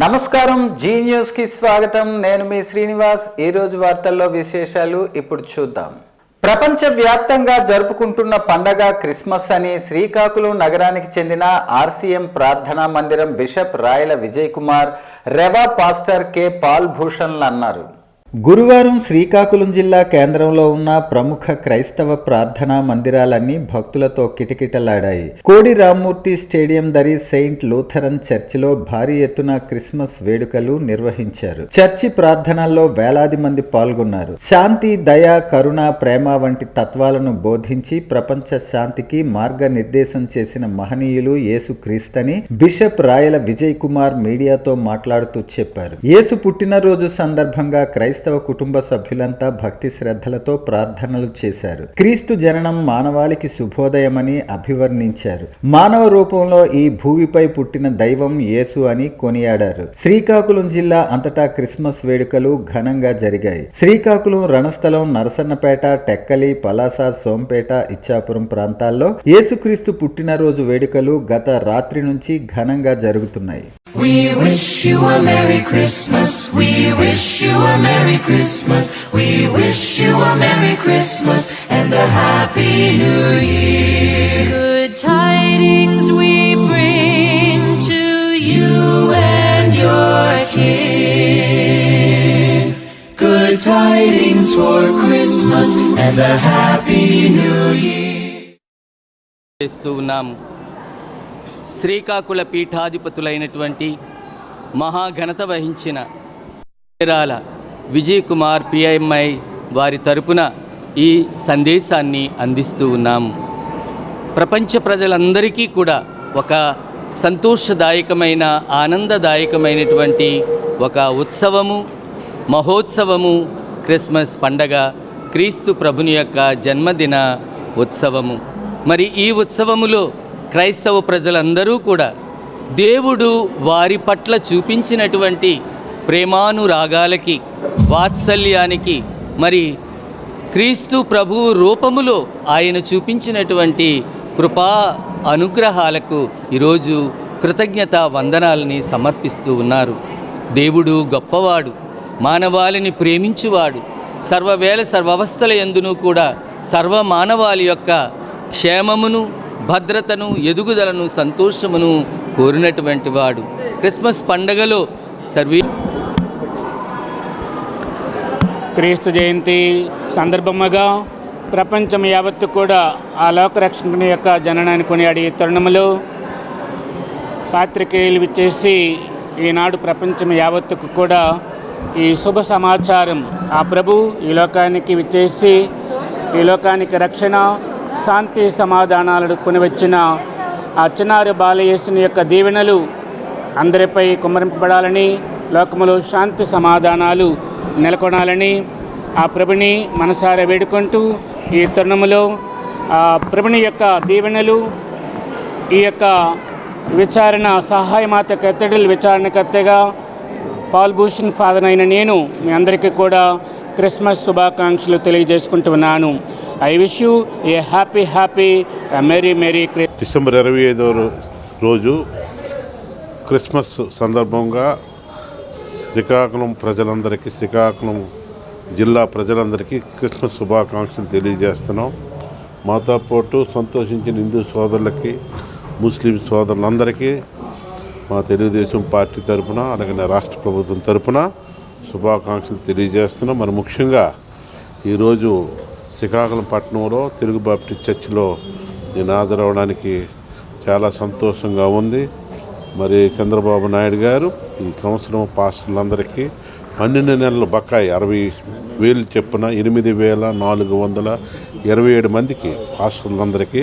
నమస్కారం, G news కి స్వాగతం. నేను మీ శ్రీనివాస్. ఈ రోజు వార్తల్లో విశేషాలు ఇప్పుడు చూద్దాం. ప్రపంచవ్యాప్తంగా జరుపుకుంటున్న పండగ క్రిస్మస్ అని శ్రీకాకుళం నగరానికి చెందిన ఆర్సీఎం ప్రార్థనా మందిరం bishop Rayala Vijay Kumar, rev pastor K Paul భూషణ్లు అన్నారు. గురువారం శ్రీకాకుళం జిల్లా కేంద్రంలో ఉన్న ప్రముఖ క్రైస్తవ ప్రార్థనా మందిరాలన్నీ భక్తులతో కిటకిటలాడాయి. కోడి రామ్మూర్తి స్టేడియం దరి సెయింట్ లూథరన్ చర్చిలో భారీ ఎత్తున క్రిస్మస్ వేడుకలు నిర్వహించారు. చర్చి ప్రార్థనల్లో వేలాది మంది పాల్గొన్నారు. శాంతి, దయ, కరుణ, ప్రేమ వంటి తత్వాలను బోధించి ప్రపంచ శాంతికి మార్గనిర్దేశం చేసిన మహనీయులు యేసు క్రీస్తని బిషప్ రాయల విజయ్ కుమార్ మీడియాతో మాట్లాడుతూ చెప్పారు. యేసు పుట్టినరోజు సందర్భంగా క్రైస్తవ కుటుంబ సభ్యులంతా భక్తి శ్రద్ధలతో ప్రార్థనలు చేశారు. క్రీస్తు జననం మానవాళికి శుభోదయమని అభివర్ణించారు. మానవ రూపంలో ఈ భూమిపై పుట్టిన దైవం యేసు అని కొనియాడారు. శ్రీకాకుళం జిల్లా అంతటా క్రిస్మస్ వేడుకలు ఘనంగా జరిగాయి. శ్రీకాకుళం, రణస్థలం, నరసన్నపేట, టెక్కలి, పలాస, సోంపేట, ఇచ్చాపురం ప్రాంతాల్లో యేసుక్రీస్తు పుట్టినరోజు వేడుకలు గత రాత్రి నుంచి ఘనంగా జరుగుతున్నాయి. We wish you a Merry Christmas. We wish you a Merry Christmas. We wish you a Merry Christmas and a Happy New Year. Good tidings we bring to You and your King. Good tidings for Christmas and a Happy New Year. చేస్తూ ఉన్నాము. శ్రీకాకుళ పీఠాధిపతులైనటువంటి మహాఘనత వహించిన పేరాల విజయ్ కుమార్ పిఐఎంఐ వారి తరపున ఈ సందేశాన్ని అందిస్తూ ఉన్నాము. ప్రపంచ ప్రజలందరికీ కూడా ఒక సంతోషదాయకమైన, ఆనందదాయకమైనటువంటి ఒక ఉత్సవము, మహోత్సవము క్రిస్మస్ పండగ, క్రీస్తు ప్రభుని యొక్క జన్మదిన ఉత్సవము. మరి ఈ ఉత్సవములో క్రైస్తవ ప్రజలందరూ కూడా దేవుడు వారి పట్ల చూపించినటువంటి ప్రేమానురాగాలకి, వాత్సల్యానికి, మరి క్రీస్తు ప్రభువు రూపములో ఆయన చూపించినటువంటి కృపా అనుగ్రహాలకు ఈరోజు కృతజ్ఞత వందనాలని సమర్పిస్తూ ఉన్నారు. దేవుడు గొప్పవాడు, మానవాళిని ప్రేమించువాడు, సర్వవేళ సర్వవస్థల యందును కూడా సర్వ మానవాళి యొక్క క్షేమమును, భద్రతను, ఎదుగుదలను, సంతోషమును కోరినటువంటి వాడు. క్రిస్మస్ పండగలో క్రీస్తు జయంతి సందర్భముగా ప్రపంచం యావత్తు కూడా ఆ లోకరక్షకుని యొక్క జననాన్ని కొనియాడి తరుణములో పాత్రికేయులు విచ్చేసి ఈనాడు ప్రపంచం యావత్తుకు కూడా ఈ శుభ సమాచారం, ఆ ప్రభు ఈ లోకానికి విచ్చేసి ఈ లోకానికి రక్షణ, శాంతి, సమాధానాలను కొనివచ్చిన ఆ చిన్నారి బాలయేసుని యొక్క దీవెనలు అందరిపై కుమ్మరింపబడాలని, లోకములో శాంతి సమాధానాలు నెలకొనాలని ఆ ప్రభుని మనసారా వేడుకుంటూ ఈ తరుణములో ఆ ప్రభుని యొక్క దీవెనలు, ఈ యొక్క విచారణ సహాయమాత కత్తెడల్ విచారణకర్తగా పాల్ భూషణ్ ఫాదర్ అయిన నేను మీ అందరికీ కూడా క్రిస్మస్ శుభాకాంక్షలు తెలియజేసుకుంటున్నాను. I wish you a happy merry Christmas. December 25వ రోజు క్రిస్మస్ సందర్భంగా శ్రీకాకుళం ప్రజలందరికీ, శ్రీకాకుళం జిల్లా ప్రజలందరికీ క్రిస్మస్ శుభాకాంక్షలు తెలియజేస్తున్నాం. మాతో పాటు సంతోషించిన హిందూ సోదరులకి, ముస్లిం సోదరులందరికీ మా తెలుగుదేశం పార్టీ తరఫున, అలాగే రాష్ట్ర ప్రభుత్వం తరఫున శుభాకాంక్షలు తెలియజేస్తున్నాం. మరి ముఖ్యంగా ఈరోజు శ్రీకాకుళం పట్టణంలో తెలుగు బాప్టిస్ట్ చర్చిలో నేను హాజరవడానికి చాలా సంతోషంగా ఉంది. మరి చంద్రబాబు నాయుడు గారు ఈ సంవత్సరం పాస్టర్లందరికీ 12 నెలల బకాయి 60,000 చొప్పున 8,427 మందికి పాస్టర్లందరికీ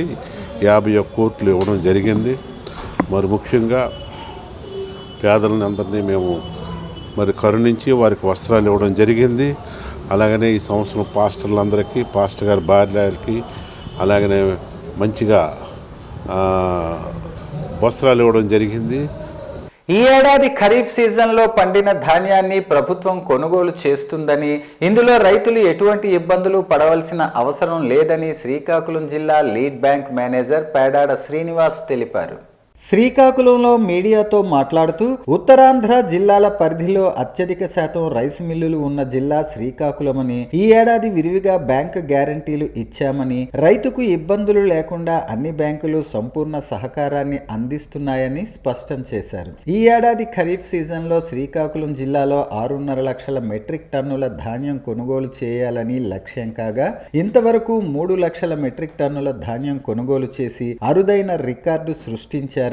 51 కోట్లు ఇవ్వడం జరిగింది. మరి ముఖ్యంగా పేదలని అందరినీ మేము మరి కరుణించి వారికి వస్త్రాలు ఇవ్వడం జరిగింది. అలాగనే ఈ సంవత్సరం పాస్టర్లందరికీ, పాస్టర్ గారి భార్యలకి అలాగనే మంచిగా వస్త్రాలు ఇవ్వడం జరిగింది. ఈ ఏడాది ఖరీఫ్ సీజన్లో పండిన ధాన్యాన్ని ప్రభుత్వం కొనుగోలు చేస్తుందని, ఇందులో రైతులు ఎటువంటి ఇబ్బందులు పడవలసిన అవసరం లేదని శ్రీకాకుళం జిల్లా lead bank manager Pedada Srinivas తెలిపారు. శ్రీకాకుళంలో మీడియాతో మాట్లాడుతూ ఉత్తరాంధ్ర జిల్లాల పరిధిలో అత్యధిక శాతం రైస్ మిల్లులు ఉన్న జిల్లా శ్రీకాకుళమని, ఈ ఏడాది విరివిగా బ్యాంకు గ్యారంటీలు ఇచ్చామని, రైతుకు ఇబ్బందులు లేకుండా అన్ని బ్యాంకులు సంపూర్ణ సహకారాన్ని అందిస్తున్నాయని స్పష్టం చేశారు. ఈ ఏడాది ఖరీఫ్ సీజన్లో శ్రీకాకుళం జిల్లాలో 6.5 లక్షల మెట్రిక్ టన్నుల ధాన్యం కొనుగోలు చేయాలని లక్ష్యం కాగా, ఇంతవరకు 3 లక్షల మెట్రిక్ టన్నుల ధాన్యం కొనుగోలు చేసి అరుదైన రికార్డు సృష్టించారు.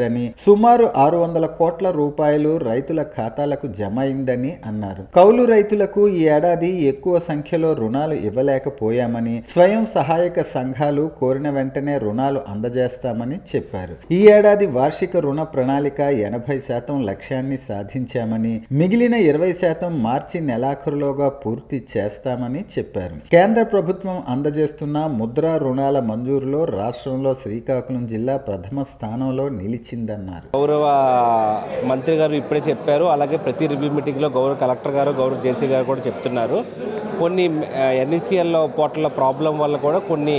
సుమారు 600 కోట్ల రూపాయలు రైతుల ఖాతాలకు జమ అయిందని అన్నారు. కౌలు రైతులకు ఈ ఏడాది ఎక్కువ సంఖ్యలో రుణాలు ఇవ్వలేకపోయామని, స్వయం సహాయక సంఘాలు కోరిన వెంటనే రుణాలు అందజేస్తామని చెప్పారు. ఈ ఏడాది వార్షిక రుణ ప్రణాళిక 80% లక్ష్యాన్ని సాధించామని, మిగిలిన 20% మార్చి నెలాఖరులోగా పూర్తి చేస్తామని చెప్పారు. కేంద్ర ప్రభుత్వం అందజేస్తున్న ముద్రా రుణాల మంజూరులో రాష్ట్రంలో శ్రీకాకుళం జిల్లా ప్రథమ స్థానంలో నిలిచిందన్నారు. గౌరవ మంత్రి గారు ఇప్పుడే చెప్పారు. అలాగే ప్రతి రివ్యూ మీటింగ్లో గౌరవ కలెక్టర్ గారు, గౌరవ జేసీ గారు కూడా చెప్తున్నారు. కొన్ని ఎన్ఈసీఎల్ పోర్టల్ ప్రాబ్లం వల్ల కూడా కొన్ని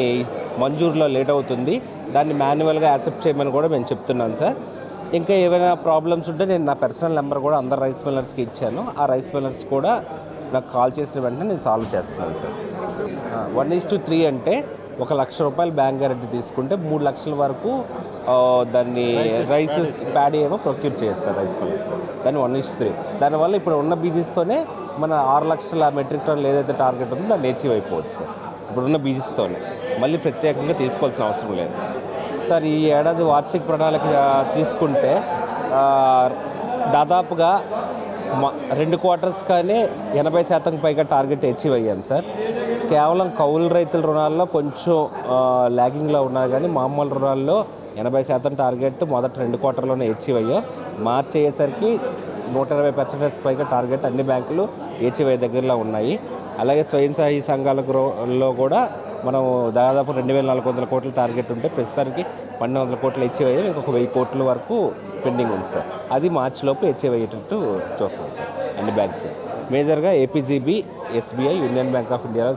మంజూరులో లేట్ అవుతుంది. దాన్ని మాన్యువల్గా యాక్సెప్ట్ చేయమని కూడా మేము చెప్తున్నాను సార్. ఇంకా ఏమైనా ప్రాబ్లమ్స్ ఉంటే నేను నా పర్సనల్ నెంబర్ కూడా అందరు రైస్ మిల్లర్స్కి ఇచ్చాను. ఆ రైస్ మిల్లర్స్ కూడా నాకు కాల్ చేసిన వెంటనే నేను సాల్వ్ చేస్తున్నాను సార్. 1:3 అంటే 1 లక్ష రూపాయలు బ్యాంక్ గ్యారెంటీ తీసుకుంటే 3 లక్షల వరకు దాన్ని రైస్ ప్యాడీ ఏమో ప్రొక్యూర్ చేయొచ్చు సార్ రైస్ మిల్లర్స్. దాన్ని 1:3. దానివల్ల ఇప్పుడు ఉన్న బీజీస్తోనే మన 6 లక్షల మెట్రిక్ టన్నులు ఏదైతే టార్గెట్ ఉందో దాన్ని అచీవ్ అయిపోవచ్చు సార్. ఇప్పుడున్న బీజీస్తోనే మళ్ళీ ప్రత్యేకంగా తీసుకోవాల్సిన అవసరం లేదు సార్. ఈ ఏడాది వార్షిక ప్రణాళిక తీసుకుంటే దాదాపుగా 2 క్వార్టర్స్ కానీ 80% పైగా టార్గెట్ అచీవ్ అయ్యాం సార్. కేవలం కౌలు రైతుల రుణాల్లో కొంచెం ల్యాగింగ్లో ఉన్నారు, కానీ మామూలు రుణాల్లో 80% టార్గెట్ మొదటి 2 క్వార్టర్లోనే అచీవ్ అయ్యాం. మార్చి అయ్యేసరికి 120% పైగా టార్గెట్ అన్ని బ్యాంకులు అచీవ్ అయ్యే దగ్గరలో ఉన్నాయి. అలాగే స్వయం సహాయ సంఘాలలో కూడా మనం దాదాపు 2,400 కోట్ల టార్గెట్ ఉంటే ప్రస్తుతానికి 1,200 కోట్లు అచీవ్ అయ్యాయి. ఇంకొక 1000 కోట్ల వరకు పెండింగ్ ఉంది సార్. అది మార్చిలోపు అచీవ్ అయ్యేటట్టు చూస్తాం సార్ అన్ని బ్యాంక్స్. మేజర్గా APGB, SBI, union bank of India.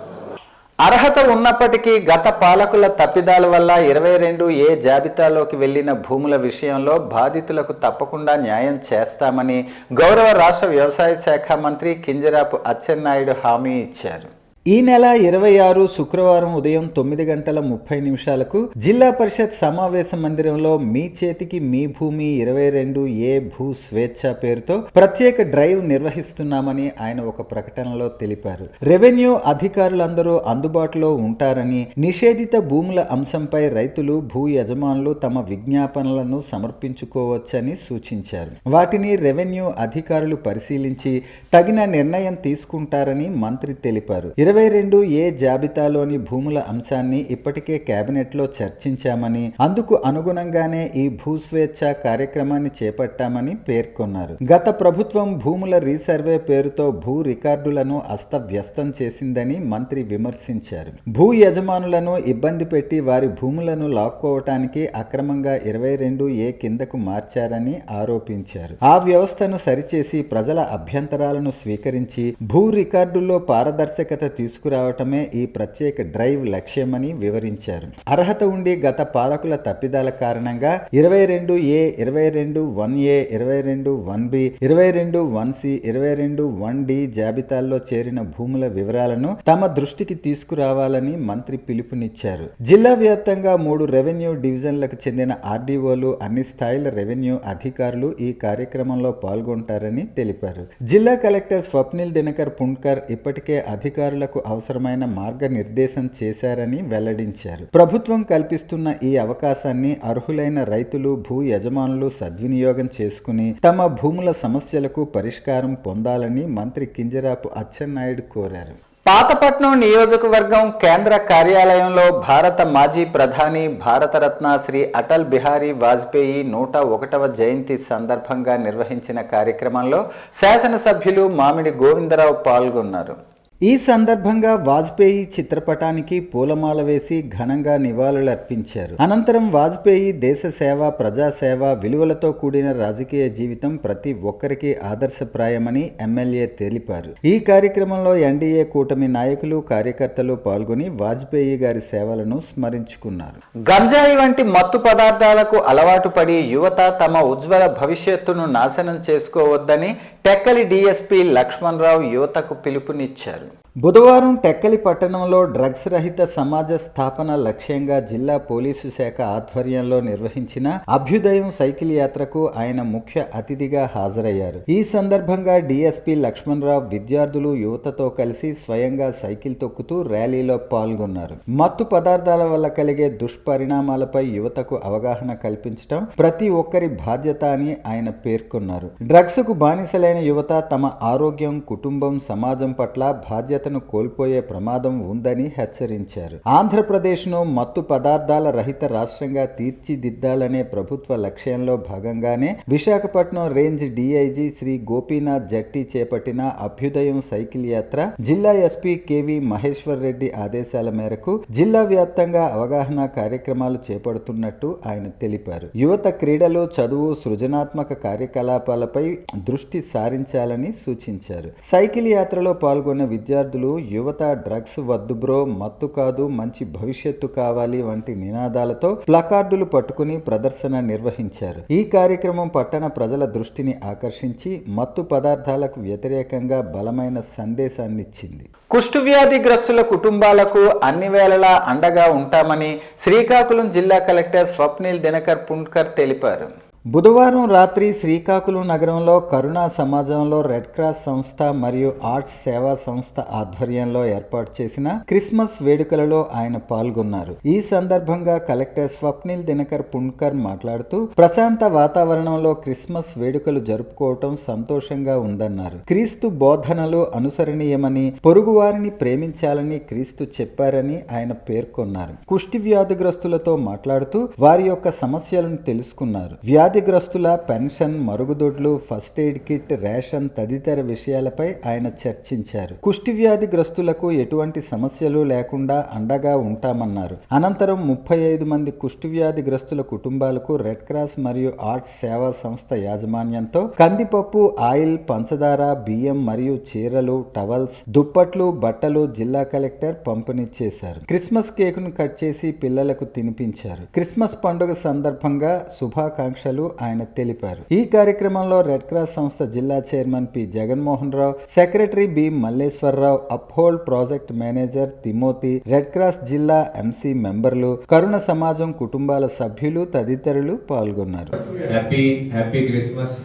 అర్హత ఉన్నప్పటికీ గత పాలకుల తప్పిదాల వల్ల 22A జాబితాలోకి వెళ్లిన భూముల విషయంలో బాధితులకు తప్పకుండా న్యాయం చేస్తామని గౌరవ రాష్ట్ర వ్యవసాయ శాఖ మంత్రి కింజరాపు అచ్చెన్నాయుడు హామీ ఇచ్చారు. ఈ నెల 26 శుక్రవారం ఉదయం 9:30 జిల్లా పరిషత్ సమావేశ మందిరంలో మీ చేతికి మీ భూమి 22A భూ స్వేచ్ఛ పేరుతో ప్రత్యేక డ్రైవ్ నిర్వహిస్తున్నామని ఆయన ఒక ప్రకటనలో తెలిపారు. రెవెన్యూ అధికారులందరూ అందుబాటులో ఉంటారని, నిషేధిత భూముల అంశంపై రైతులు, భూ యజమానులు తమ విజ్ఞాపనలను సమర్పించుకోవచ్చని సూచించారు. వాటిని రెవెన్యూ అధికారులు పరిశీలించి తగిన నిర్ణయం తీసుకుంటారని మంత్రి తెలిపారు. 22A జాబితాలోని భూముల అంశాన్ని ఇప్పటికే కేబినెట్లో చర్చించామని, అందుకు అనుగుణంగానే ఈ భూస్వేచ్ఛ కార్యక్రమాన్ని చేపట్టామని పేర్కొన్నారు. గత ప్రభుత్వం భూముల రీసర్వే పేరుతో భూ రికార్డులను అస్తవ్యస్తం చేసిందని మంత్రి విమర్శించారు. భూ యజమానులను ఇబ్బంది పెట్టి వారి భూములను లాక్కోవటానికి అక్రమంగా 22A కిందకు మార్చారని ఆరోపించారు. ఆ వ్యవస్థను సరిచేసి ప్రజల అభ్యంతరాలను స్వీకరించి భూ రికార్డుల్లో పారదర్శకత తీసుకురావటమే ఈ ప్రత్యేక డ్రైవ్ లక్ష్యమని వివరించారు. అర్హత ఉండి గత పాలకుల తప్పిదాల కారణంగా 22A, 22(1)A, 22(1)B, 22(1)C, 22(1)D జాబితాల్లో చేరిన భూముల వివరాలను తమ దృష్టికి తీసుకురావాలని మంత్రి పిలుపునిచ్చారు. జిల్లా వ్యాప్తంగా 3 రెవెన్యూ డివిజన్లకు చెందిన ఆర్డీఓలు, అన్ని స్థాయిల రెవెన్యూ అధికారులు ఈ కార్యక్రమంలో పాల్గొంటారని తెలిపారు. జిల్లా కలెక్టర్ స్వప్నిల్ దినకర్ పుణ్కర్ ఇప్పటికే అధికారులకు అవసరమైన మార్గనిర్దేశం చేశారని వెల్లడించారు. ప్రభుత్వం కల్పిస్తున్న ఈ అవకాశాన్ని అర్హులైన రైతులు, భూ యజమానులు సద్వినియోగం చేసుకుని తమ భూముల సమస్యలకు పరిష్కారం పొందాలని మంత్రి కింజరాపు అచ్చెన్నాయుడు కోరారు. పాతపట్నం నియోజకవర్గం కేంద్ర కార్యాలయంలో భారత మాజీ ప్రధాని, భారతరత్న శ్రీ అటల్ బిహారీ వాజ్పేయి 101వ జయంతి సందర్భంగా నిర్వహించిన కార్యక్రమంలో శాసనసభ్యులు మామిడి గోవిందరావు పాల్గొన్నారు. ఈ సందర్భంగా వాజ్పేయి చిత్రపటానికి పూలమాల వేసి ఘనంగా నివాళులర్పించారు. అనంతరం వాజ్పేయి దేశ సేవ, ప్రజాసేవ, విలువలతో కూడిన రాజకీయ జీవితం ప్రతి ఒక్కరికి ఆదర్శప్రాయమని ఎమ్మెల్యే తెలిపారు. ఈ కార్యక్రమంలో ఎన్డీఏ కూటమి నాయకులు, కార్యకర్తలు పాల్గొని వాజ్పేయి గారి సేవలను స్మరించుకున్నారు. గంజాయి వంటి మత్తు పదార్థాలకు అలవాటు పడి యువత తమ ఉజ్వల భవిష్యత్తును నాశనం చేసుకోవద్దని టెక్కలి డీఎస్పీ లక్ష్మణరావు యువతకు పిలుపునిచ్చారు. బుధవారం టెక్కలి పట్టణంలో డ్రగ్స్ రహిత సమాజ స్థాపన లక్ష్యంగా జిల్లా పోలీసు శాఖ ఆధ్వర్యంలో నిర్వహించిన అభ్యుదయం సైకిల్ యాత్రకు ఆయన ముఖ్య అతిథిగా హాజరయ్యారు. ఈ సందర్భంగా డీఎస్పీ లక్ష్మణరావు విద్యార్థులు, యువతతో కలిసి స్వయంగా సైకిల్ తొక్కుతూ ర్యాలీలో పాల్గొన్నారు. మత్తు పదార్థాల వల్ల కలిగే దుష్పరిణామాలపై యువతకు అవగాహన కల్పించడం ప్రతి ఒక్కరి బాధ్యత అని ఆయన పేర్కొన్నారు. డ్రగ్స్ కు బానిసలైన యువత తమ ఆరోగ్యం, కుటుంబం, సమాజం పట్ల బాధ్యతను కోల్పోయే ప్రమాదం ఉందని హెచ్చరించారు. ఆంధ్రప్రదేశ్ను మత్తు పదార్థాల రహిత రాష్ట్రంగా తీర్చిదిద్దాలనే ప్రభుత్వ లక్ష్యంలో భాగంగానే విశాఖపట్నం రేంజ్ డీఐజీ శ్రీ గోపీనాథ్ జట్టి చేపట్టిన అభ్యుదయం సైకిల్ యాత్ర జిల్లా ఎస్పీ కేవి మహేశ్వర్ రెడ్డి ఆదేశాల మేరకు జిల్లా వ్యాప్తంగా అవగాహన కార్యక్రమాలు చేపడుతున్నట్టు ఆయన తెలిపారు. యువత క్రీడలు, చదువు, సృజనాత్మక కార్యకలాపాలపై దృష్టి సారించాలని సూచించారు. సైకిల్ యాత్రలో పాల్గొన్న విద్యార్థులు యువత డ్రగ్స్ వద్దు బ్రో, మత్తు కాదు, మంచి భవిష్యత్తు కావాలి వంటి నినాదాలతో ప్లకార్డులు పట్టుకుని ప్రదర్శన నిర్వహించారు. ఈ కార్యక్రమం పట్టణ ప్రజల దృష్టిని ఆకర్షించి మత్తు పదార్థాలకు వ్యతిరేకంగా బలమైన సందేశాన్నిచ్చింది. కుష్ఠవ్యాధిగ్రస్తుల కుటుంబాలకు అన్ని వేళలా అండగా ఉంటామని శ్రీకాకుళం జిల్లా కలెక్టర్ స్వప్నిల్ దినకర్ పుండ్కర్ తెలిపారు. బుధవారం రాత్రి శ్రీకాకుళం నగరంలో కరుణా సమాజంలో రెడ్ క్రాస్ సంస్థ మరియు ఆర్ట్స్ సేవా సంస్థ ఆధ్వర్యంలో ఏర్పాటు చేసిన క్రిస్మస్ వేడుకలలో ఆయన పాల్గొన్నారు. ఈ సందర్భంగా కలెక్టర్ స్వప్నిల్ దినకర్ పుండ్కర్ మాట్లాడుతూ ప్రశాంత వాతావరణంలో క్రిస్మస్ వేడుకలు జరుపుకోవటం సంతోషంగా ఉందన్నారు. క్రీస్తు బోధనలు అనుసరణీయమని, పొరుగువారిని ప్రేమించాలని క్రీస్తు చెప్పారని ఆయన పేర్కొన్నారు. కుష్టి వ్యాధిగ్రస్తులతో మాట్లాడుతూ వారి యొక్క సమస్యలను తెలుసుకున్నారు. వ్యాధిగ్రస్తుల పెన్షన్, మరుగుదొడ్లు, ఫస్ట్ ఎయిడ్ కిట్, రేషన్ తదితర విషయాలపై ఆయన చర్చించారు. కుష్టి వ్యాధిగ్రస్తులకు ఎటువంటి సమస్యలు లేకుండా అండగా ఉంటామన్నారు. అనంతరం 35 మంది కుష్టి వ్యాధిగ్రస్తుల కుటుంబాలకు రెడ్ క్రాస్ మరియు ఆర్ట్స్ సేవా సంస్థ యాజమాన్యంతో కందిపప్పు, ఆయిల్, పంచదార, బియ్యం మరియు చీరలు, టవల్స్, దుప్పట్లు, బట్టలు జిల్లా కలెక్టర్ పంపిణీ చేశారు. క్రిస్మస్ కేకును కట్ చేసి పిల్లలకు తినిపించారు. క్రిస్మస్ పండుగ సందర్భంగా శుభాకాంక్షలు ఆయన తెలిపారు. ఈ కార్యక్రమంలో రెడ్ క్రాస్ సంస్థ జిల్లా chairman P Jaganmohan Rao, secretary B Malleswararao, Uphold project manager Timothy, red cross జిల్లా ఎంసీ మెంబర్లు, కరుణ సమాజం కుటుంబాల సభ్యులు తదితరులు పాల్గొన్నారు. Happy Christmas,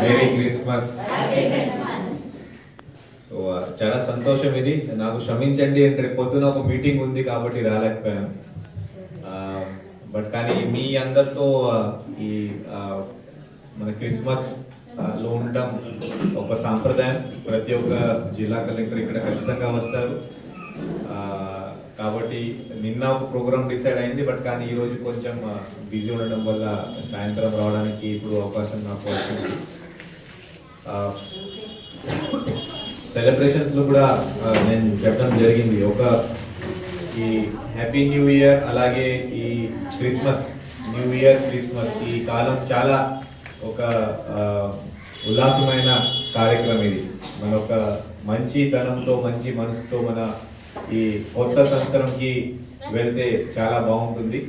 merry Christmas. So చాలా సంతోషం. ఇది నాకు క్షమించండి అంటే పొద్దున ఒక మీటింగ్ ఉంది కాబట్టి రాలేకపోయాను. బట్ కానీ మీ అందరితో ఈ మన క్రిస్మస్ లో ఉండడం ఒక సాంప్రదాయం. ప్రతి ఒక్క జిల్లా కలెక్టర్ ఇక్కడ ఖచ్చితంగా వస్తారు. కాబట్టి నిన్న ఒక ప్రోగ్రామ్ డిసైడ్ అయింది, బట్ కానీ ఈరోజు కొంచెం బిజీ ఉండడం వల్ల సాయంత్రం రావడానికి ఇప్పుడు అవకాశం నాకు వచ్చింది. సెలబ్రేషన్స్లో కూడా నేను చెప్పడం జరిగింది. ఒక ఈ హ్యాపీ న్యూ ఇయర్, అలాగే ఈ క్రిస్మస్, న్యూ ఇయర్, క్రిస్మస్ ఈ కాలం చాలా ఒక ఉల్లాసమైన కార్యక్రమం. ఇది మన ఒక మంచితనంతో, మంచి మనసుతో మన ఈ కొత్త సంవత్సరంకి వెళ్తే చాలా బాగుంటుంది.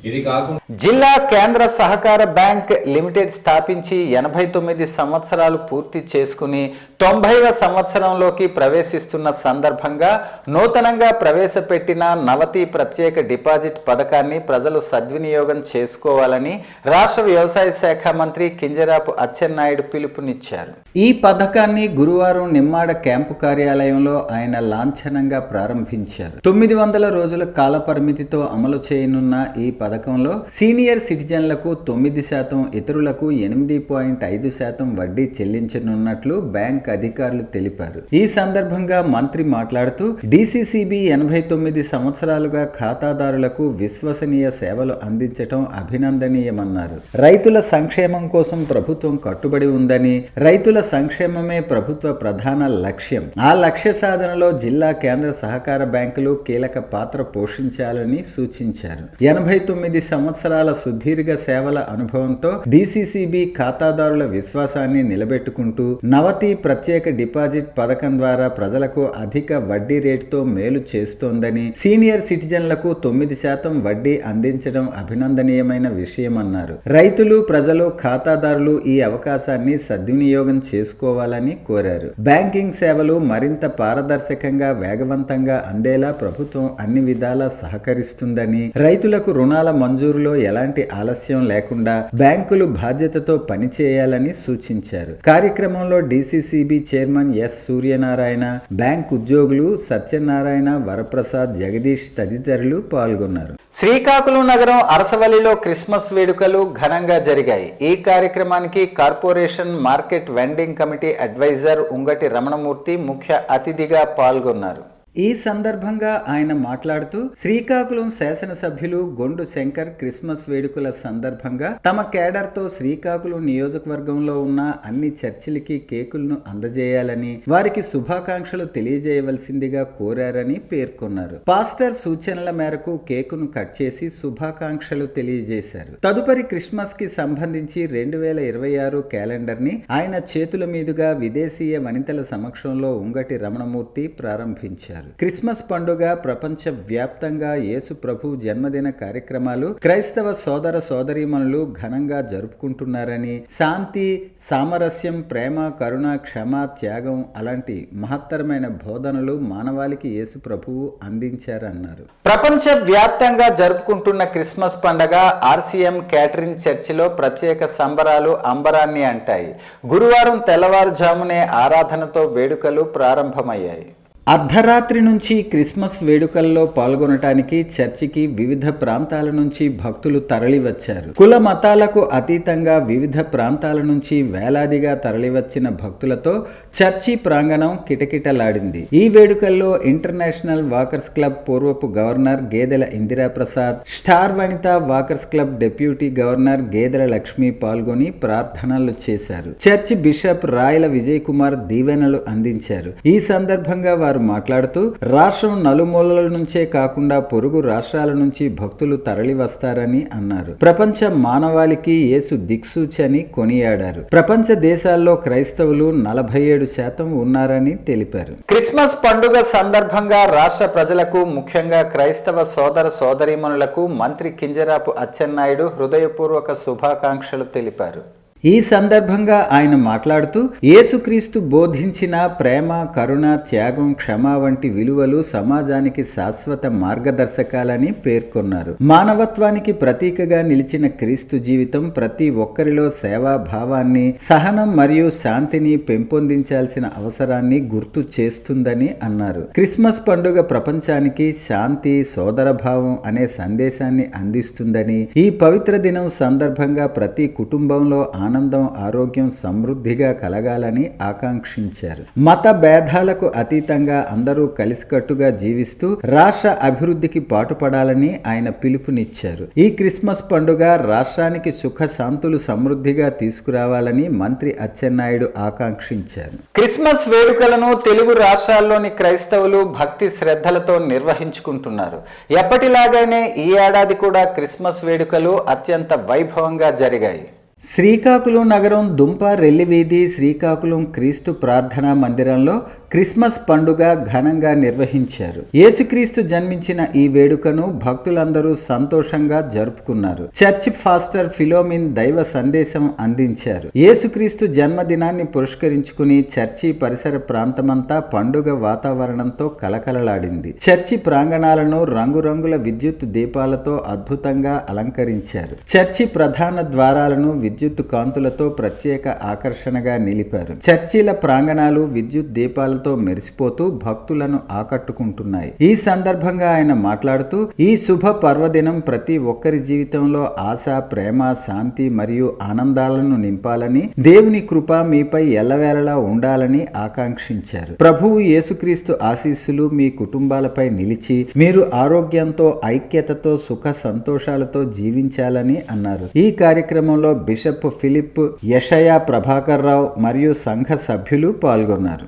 ఇది కాకుండా జిల్లా కేంద్ర సహకార బ్యాంక్ లిమిటెడ్ స్థాపించి 89 సంవత్సరాలు పూర్తి చేసుకుని 90వ సంవత్సరంలోకి ప్రవేశిస్తున్న సందర్భంగా నూతనంగా ప్రవేశపెట్టిన నవతి ప్రత్యేక డిపాజిట్ పథకాన్ని ప్రజలు సద్వినియోగం చేసుకోవాలని రాష్ట్ర వ్యవసాయ శాఖ మంత్రి కింజరాపు అచ్చెన్నాయుడు పిలుపునిచ్చారు. ఈ పథకాన్ని గురువారం నిమ్మాడ క్యాంపు కార్యాలయంలో ఆయన లాంఛనంగా ప్రారంభించారు. 900 రోజుల కాల పరిమితితో అమలు చేయనున్న ఈ పథకం పథకంలో సీనియర్ సిటిజన్లకు 9%, ఇతరులకు 8.5% వడ్డీ చెల్లించనున్నట్లు బ్యాంక్ అధికారులు తెలిపారు. ఈ సందర్భంగా మంత్రి మాట్లాడుతూ డీసీసీబీ 89 సంవత్సరాలుగా ఖాతాదారులకు విశ్వసనీయ సేవలు అందించడం అభినందనీయమన్నారు. రైతుల సంక్షేమం కోసం ప్రభుత్వం కట్టుబడి ఉందని, రైతుల సంక్షేమమే ప్రభుత్వ ప్రధాన లక్ష్యం. ఆ లక్ష్య సాధనలో జిల్లా కేంద్ర సహకార బ్యాంకులు కీలక పాత్ర పోషించాలని సూచించారు. 89 సంవత్సరాల సుదీర్ఘ సేవల అనుభవంతో డీసీసీబీ ఖాతాదారుల విశ్వాసాన్ని నిలబెట్టుకుంటూ నవతి ప్రత్యేక డిపాజిట్ పథకం ద్వారా ప్రజలకు అధిక వడ్డీ రేటుతో మేలు చేస్తోందని, సీనియర్ సిటిజన్లకు 9% వడ్డీ అందించడం అభినందనీయమైన విషయమన్నారు. రైతులు, ప్రజలు, ఖాతాదారులు ఈ అవకాశాన్ని సద్వినియోగం చేసుకోవాలని కోరారు. బ్యాంకింగ్ సేవలు మరింత పారదర్శకంగా, వేగవంతంగా అందేలా ప్రభుత్వం అన్ని విధాలా సహకరిస్తుందని, రైతులకు రుణాల మంజూరులో ఎలాంటి ఆలస్యం లేకుండా బ్యాంకులు బాధ్యతతో పనిచేయాలని సూచించారు. కార్యక్రమంలో DCCB chairman S Suryanarayana, bank ఉద్యోగులు సత్యనారాయణ, వరప్రసాద్, జగదీష్ తదితరులు పాల్గొన్నారు. శ్రీకాకుళం నగరం అరసవల్లిలో క్రిస్మస్ వేడుకలు ఘనంగా జరిగాయి. ఈ కార్యక్రమానికి corporation market vending committee adviser Ungati Ramanamurthy ముఖ్య అతిథిగా పాల్గొన్నారు. ఈ సందర్భంగా ఆయన మాట్లాడుతూ శ్రీకాకుళం శాసనసభ్యులు గొండు శంకర్ క్రిస్మస్ వేడుకల సందర్భంగా తమ కేడర్తో శ్రీకాకుళం నియోజకవర్గంలో ఉన్న అన్ని చర్చిలకి కేకులను అందజేయాలని, వారికి శుభాకాంక్షలు తెలియజేయవలసిందిగా కోరారని పేర్కొన్నారు. పాస్టర్ సూచనల మేరకు కేకును కట్ చేసి శుభాకాంక్షలు తెలియజేశారు. తదుపరి క్రిస్మస్ కి సంబంధించి 2026 క్యాలెండర్ ని ఆయన చేతుల మీదుగా విదేశీయ వనితల సమక్షంలో ఉంగటి రమణమూర్తి ప్రారంభించారు. క్రిస్మస్ పండుగ ప్రపంచ వ్యాప్తంగా యేసు ప్రభు జన్మదిన కార్యక్రమాలు క్రైస్తవ సోదర సోదరీమణులు ఘనంగా జరుపుకుంటున్నారని, శాంతి, సామరస్యం, ప్రేమ, కరుణ, క్షమ, త్యాగం అలాంటి మహత్తరమైన బోధనలు మానవాళికి యేసు ప్రభువు అందించారన్నారు. ప్రపంచ వ్యాప్తంగా జరుపుకుంటున్న క్రిస్మస్ పండుగ ఆర్సీఎం క్యాటరింగ్ చర్చిలో ప్రత్యేక సంబరాలు అంబరాన్ని అంటాయి. గురువారం తెల్లవారుజామునే ఆరాధనతో వేడుకలు ప్రారంభమయ్యాయి. అర్ధరాత్రి నుంచి క్రిస్మస్ వేడుకల్లో పాల్గొనటానికి చర్చికి వివిధ ప్రాంతాల నుంచి భక్తులు తరలివచ్చారు. కుల మతాలకు అతీతంగా వివిధ ప్రాంతాల నుంచి వేలాదిగా తరలివచ్చిన భక్తులతో చర్చి ప్రాంగణం కిటకిటలాడింది. ఈ వేడుకల్లో ఇంటర్నేషనల్ వాకర్స్ క్లబ్ పూర్వపు గవర్నర్ గేదెల ఇందిరాప్రసాద్, స్టార్ వనిత వాకర్స్ క్లబ్ డిప్యూటీ గవర్నర్ గేదెల లక్ష్మి పాల్గొని ప్రార్థనలు చేశారు. చర్చి బిషప్ రాయల విజయ్ కుమార్ దీవెనలు అందించారు. ఈ సందర్భంగా వారు మాట్లాడుతూ రాష్ట్రం నలుమూలల నుంచే కాకుండా పొరుగు రాష్ట్రాల నుంచి భక్తులు తరలి వస్తారని అన్నారు. ప్రపంచ మానవాళికి యేసు దిక్సూచి అని కొనియాడారు. ప్రపంచ దేశాల్లో క్రైస్తవులు 47% ఉన్నారని తెలిపారు. క్రిస్మస్ పండుగ సందర్భంగా రాష్ట్ర ప్రజలకు, ముఖ్యంగా క్రైస్తవ సోదర సోదరీమణులకు మంత్రి కింజరాపు అచ్చెన్నాయుడు హృదయపూర్వక శుభాకాంక్షలు తెలిపారు. ఈ సందర్భంగా ఆయన మాట్లాడుతూ యేసుక్రీస్తు బోధించిన ప్రేమ, కరుణ, త్యాగం, క్షమ వంటి విలువలు సమాజానికి శాశ్వత మార్గదర్శకాలని పేర్కొన్నారు. మానవత్వానికి ప్రతీకగా నిలిచిన క్రీస్తు జీవితం ప్రతి ఒక్కరిలో సేవాభావాన్ని, సహనం మరియు శాంతిని పెంపొందించాల్సిన అవసరాన్ని గుర్తు చేస్తుందని అన్నారు. క్రిస్మస్ పండుగ ప్రపంచానికి శాంతి, సోదరభావం అనే సందేశాన్ని అందిస్తుందని, ఈ పవిత్ర దినం సందర్భంగా ప్రతి కుటుంబంలో ఆనందం, ఆరోగ్యం, సమృద్ధిగా కలగాలని ఆకాంక్షించారు. మత భేదాలకు అతీతంగా అందరూ కలిసికట్టుగా జీవిస్తూ రాష్ట్ర అభివృద్ధికి పాటుపడాలని ఆయన పిలుపునిచ్చారు. ఈ క్రిస్మస్ పండుగ రాష్ట్రానికి సుఖ శాంతులు సమృద్ధిగా తీసుకురావాలని మంత్రి అచ్చెన్నాయుడు ఆకాంక్షించారు. క్రిస్మస్ వేడుకలను తెలుగు రాష్ట్రాల్లోని క్రైస్తవులు భక్తి శ్రద్ధలతో నిర్వహించుకుంటున్నారు. ఎప్పటిలాగానే ఈ ఏడాది కూడా క్రిస్మస్ వేడుకలు అత్యంత వైభవంగా జరిగాయి. శ్రీకాకుళం నగరం దుంప రెల్లి వీధి శ్రీకాకుళం క్రీస్తు ప్రార్థనా మందిరంలో క్రిస్మస్ పండుగ ఘనంగా నిర్వహించారు. యేసుక్రీస్తు జన్మించిన ఈ వేడుకను భక్తులందరూ సంతోషంగా జరుపుకున్నారు. చర్చి ఫాస్టర్ ఫిలోమిన్ దైవ సందేశం అందించారు. యేసుక్రీస్తు జన్మదినాన్ని పురస్కరించుకుని చర్చి పరిసర ప్రాంతమంతా పండుగ వాతావరణంతో కలకలలాడింది. చర్చి ప్రాంగణాలను రంగురంగుల విద్యుత్ దీపాలతో అద్భుతంగా అలంకరించారు. చర్చి ప్రధాన ద్వారాలను విద్యుత్ కాంతులతో ప్రత్యేక ఆకర్షణగా నిలిపారు. చర్చిల ప్రాంగణాలు విద్యుత్ దీపాలతో మెరిసిపోతూ భక్తులను ఆకట్టుకుంటున్నాయి. ఈ సందర్భంగా ఆయన మాట్లాడుతూ, ఈ శుభ పర్వదినం ప్రతి ఒక్కరి జీవితంలో ఆశ, ప్రేమ, శాంతి మరియు ఆనందాలను నింపాలని, దేవుని కృప మీపై ఎల్లవేళలా ఉండాలని ఆకాంక్షించారు. ప్రభువు యేసుక్రీస్తు ఆశీస్సులు మీ కుటుంబాలపై నిలిచి మీరు ఆరోగ్యంతో, ఐక్యతతో, సుఖ సంతోషాలతో జీవించాలని అన్నారు. ఈ కార్యక్రమంలో బిషప్ ఫిలిప్, యెషయా ప్రభాకర్ రావు మరియు సంఘ సభ్యులు పాల్గొన్నారు.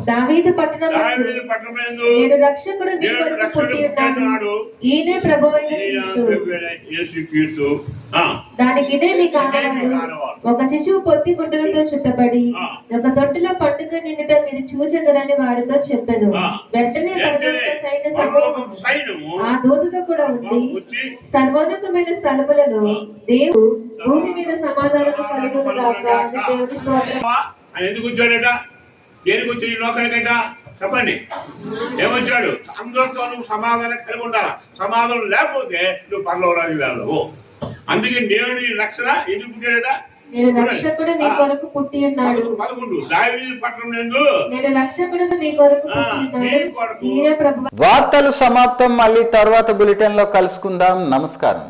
దావీదు పట్టణమందు నేడు రక్షకుడు మీ కొరకు పుట్టి ఉన్నాడు, ఈయనే ప్రభువైన యేసుక్రీస్తు. దానికి ఇదే మీ కారణాలు. ఒక శిశువు పొత్తి గుడ్డలతో చుట్టబడి ఒక తొట్టిలో పండుగ నిండుట మీరు చూచెదరని వారితో చెప్పెను. వెంటనే పరలోక సైన్య సమూహం ఆ దూతతో కూడా ఉండి సర్వోన్నతమైన స్థలములలో దేవుడు భూమి మీద సమాధానం కలుగును గాక అని దేవుని స్తోత్రం. దేనికి వచ్చి ఈ లోకానికైట చెప్పండి, ఏమొచ్చాడు? అందరితో నువ్వు సమాధానం కలిగి ఉండాలి. సమాధానం లేకపోతే నువ్వు పరలోకానికి వెళ్ళవు. అందుకే దేవుడు ఈ రక్షణ ఎందుకు పుట్టాడట? రక్షకుడు మీ కొరకు పుట్టి ఉన్నాడు. 11 దావీదు పట్టణమందు నేను రక్షకుడు మీ కొరకు పుట్టి ఉన్నాడు, ఈయన ప్రభువు. వార్తలు సమాప్తం. మళ్ళీ తర్వాత బులెటిన్ లో కలుసుకుందాం. నమస్కారం.